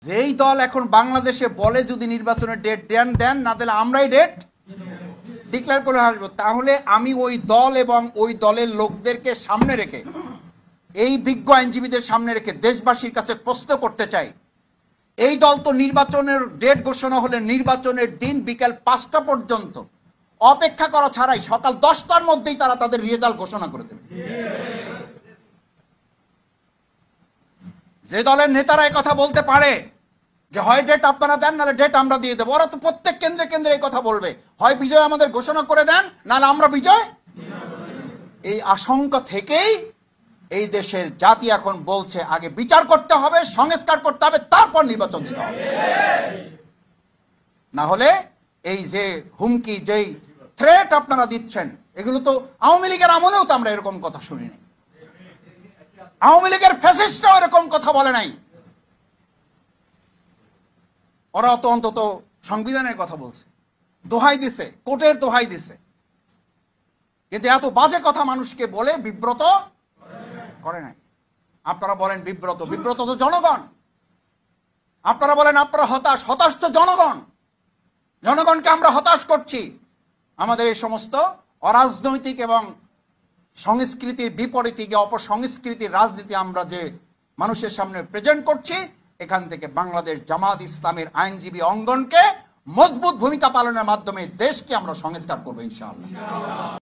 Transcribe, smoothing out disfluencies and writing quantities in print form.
যেই দল এখন বাংলাদেশে বলে যদি নির্বাচনের ডেট দেন না দিলে আমরাই ডেট ডিক্লেয়ার করে আসবো, তাহলে আমি ওই দল এবং ওই দলের লোকদেরকে সামনে রেখে, এই বিজ্ঞ আইনজীবীদের সামনে রেখে দেশবাসীর কাছে প্রশ্ন করতে চাই, এই দল তো নির্বাচনের ডেট ঘোষণা হলে নির্বাচনের দিন বিকেল 5টা পর্যন্ত অপেক্ষা করা ছাড়াই সকাল 10টার মধ্যেই তারা তাদের রেজাল্ট ঘোষণা করে দেবে। যে দলের নেতারা এই কথা বলতে পারে যে হয় ডেট আপনারা দেন নাহলে ডেট আমরা দিয়ে দেবো, ওরা তো প্রত্যেক কেন্দ্রে কেন্দ্রে এই কথা বলবে, হয় বিজয় আমাদের ঘোষণা করে দেন নাহলে আমরা বিজয়। এই আশঙ্কা থেকেই এই দেশের জাতি এখন বলছে আগে বিচার করতে হবে, সংস্কার করতে হবে, তারপর নির্বাচন দিতে হবে। না হলে এই যে হুমকি, যেই থ্রেট আপনারা দিচ্ছেন, এগুলো তো আওয়ামী লীগের আমলেও তো আমরা এরকম কথা শুনিনি। আওয়ামী লীগের ফ্যাসিস্টরাও এরকম কথা বলে নাই। ওরা তো অন্তত সংবিধানের কথা বলছে, দোহাই দিছে, কোর্টের দোহাই দিছে, কিন্তু এত বাজে কথা মানুষকে বলে বিব্রত করে নাই। আপনারা বলেন বিব্রত, বিব্রত তো জনগণ। আপনারা বলেন আপনারা হতাশ, হতাশ তো জনগণ। জনগণকে আমরা হতাশ করছি। আমাদের এই সমস্ত অরাজনৈতিক এবং সংস্কৃতির বিপরীতে গিয়ে অপসংস্কৃতির রাজনীতি আমরা যে মানুষের সামনে প্রেজেন্ট করছি, এখান থেকে বাংলাদেশ জামাত ইসলামের আইনজীবী অঙ্গনকে মজবুত ভূমিকা পালনের মাধ্যমে দেশকে আমরা সংস্কার করবো ইনশাআল্লাহ।